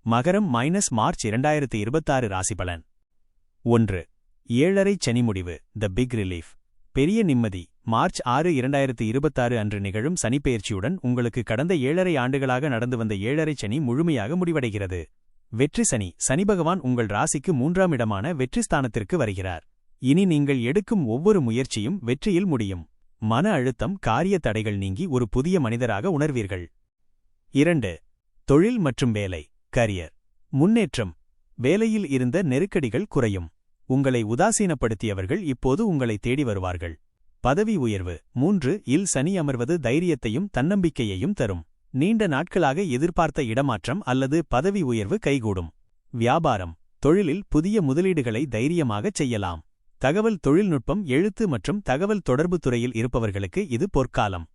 மகரம் -மார்ச் 2026 ராசிபலன் 1. 7.5 சனி முடிவு the big relief. பெரிய நிம்மதி. மார்ச் 6, 2026 அன்று நிகழும் சனிப்பெயர்ச்சியுடன் உங்களுக்கு கடந்த 7.5 ஆண்டுகளாக நடந்து வந்த 7.5 சனி முழுமையாக முடிவடைகிறது. வெற்றி சனி. சனிபகவான் உங்கள் ராசிக்கு 3ஆம் இடமான வெற்றி ஸ்தானத்திற்கு வருகிறார். இனி நீங்கள் எடுக்கும் ஒவ்வொரு முயற்சியும் வெற்றியில் முடியும். மன அழுத்தம், காரிய தடைகள் நீங்கி ஒரு புதிய மனிதராக உணர்வீர்கள். 2. தொழில் மற்றும் வேலை கரியர். முன்னேற்றம். வேலையில் இருந்த நெருக்கடிகள் குறையும். உங்களை உதாசீனப்படுத்தியவர்கள் இப்போது உங்களை தேடி வருவார்கள். பதவி உயர்வு. 3 இல் சனி அமர்வது தைரியத்தையும் தன்னம்பிக்கையையும் தரும். நீண்ட நாட்களாக எதிர்பார்த்த இடமாற்றம் அல்லது பதவி உயர்வு கைகூடும். வியாபாரம். தொழிலில் புதிய முதலீடுகளை தைரியமாகச் செய்யலாம். தகவல் தொழில்நுட்பம், எழுத்து மற்றும் தகவல் தொடர்பு துறையில் இருப்பவர்களுக்கு இது பொற்காலம்.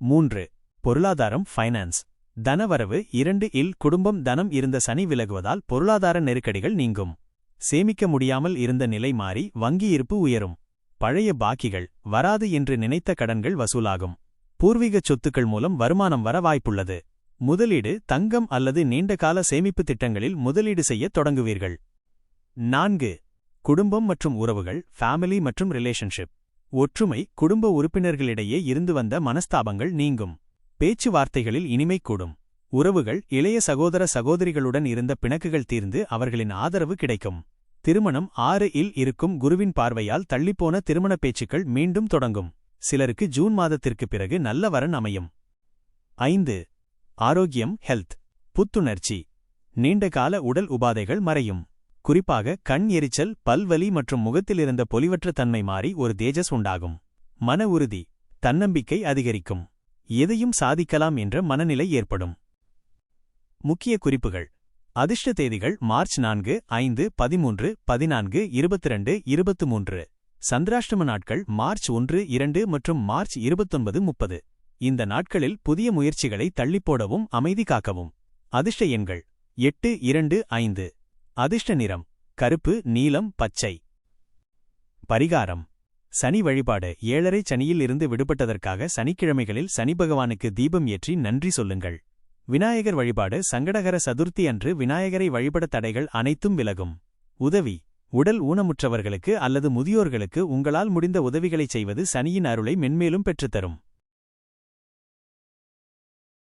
3. பொருளாதாரம் ஃபைனான்ஸ். தனவரவு. 2 இல் குடும்பம். தனம் இருந்த சனி விலகுவதால் பொருளாதார நெருக்கடிகள் நீங்கும். சேமிக்க முடியாமல் இருந்த நிலை மாறி வங்கி இருப்பு உயரும். பழைய பாக்கிகள், வராது என்று நினைத்த கடன்கள் வசூலாகும். பூர்வீக சொத்துக்கள் மூலம் வருமானம் வர வாய்ப்புள்ளது. முதலீடு. தங்கம் அல்லது நீண்டகால சேமிப்பு திட்டங்களில் முதலீடு செய்யத் தொடங்குவீர்கள். 4. குடும்பம் மற்றும் உறவுகள் ஃபேமிலி மற்றும் ரிலேஷன்ஷிப். ஒற்றுமை. குடும்ப உறுப்பினர்களிடையே இருந்து வந்த மனஸ்தாபங்கள் நீங்கும். பேச்சுவார்த்தைகளில் இனிமை கூடும். உறவுகள். இளைய சகோதர சகோதரிகளுடன் இருந்த பிணக்குகள் தீர்ந்து அவர்களின் ஆதரவு கிடைக்கும். திருமணம். 6 இல் இருக்கும் குருவின் பார்வையால் தள்ளிப்போன திருமண பேச்சுக்கள் மீண்டும் தொடங்கும். சிலருக்கு ஜூன் மாதத்திற்கு பிறகு நல்ல வரன் அமையும். 5. ஆரோக்கியம் ஹெல்த். புத்துணர்ச்சி. நீண்டகால உடல் உபாதைகள் மறையும். குறிப்பாக கண் எரிச்சல், பல்வலி மற்றும் முகத்திலிருந்த பொலிவற்ற தன்மை மாறி ஒரு தேஜஸ் உண்டாகும். மன உறுதி. தன்னம்பிக்கை அதிகரிக்கும். எதையும் சாதிக்கலாம் என்ற மனநிலை ஏற்படும். முக்கிய குறிப்புகள். அதிர்ஷ்ட தேதிகள் மார்ச் 4, 5, 13, 14, 22, 23. சந்திராஷ்டம நாட்கள் மார்ச் 1, 2 மற்றும் மார்ச் 29, 30. இந்த நாட்களில் புதிய முயற்சிகளை தள்ளிப்போடவும் அமைதி காக்கவும். அதிர்ஷ்ட எண்கள் 8, 2, 5. அதிர்ஷ்ட நிறம் கருப்பு, நீலம், பச்சை. பரிகாரம். சனி வழிபாடு. 7.5 சனியில் இருந்து விடுபட்டதற்காக சனிக்கிழமைகளில் சனிபகவானுக்கு தீபம் ஏற்றி நன்றி சொல்லுங்கள். விநாயகர் வழிபாடு. சங்கடகர சதுர்த்தி அன்று விநாயகரை வழிபட தடைகள் அனைத்தும் விலகும். உதவி. உடல் ஊனமுற்றவர்களுக்கு அல்லது முதியோர்களுக்கு உங்களால் முடிந்த உதவிகளைச் செய்வது சனியின் அருளை மென்மேலும் பெற்றுத்தரும்.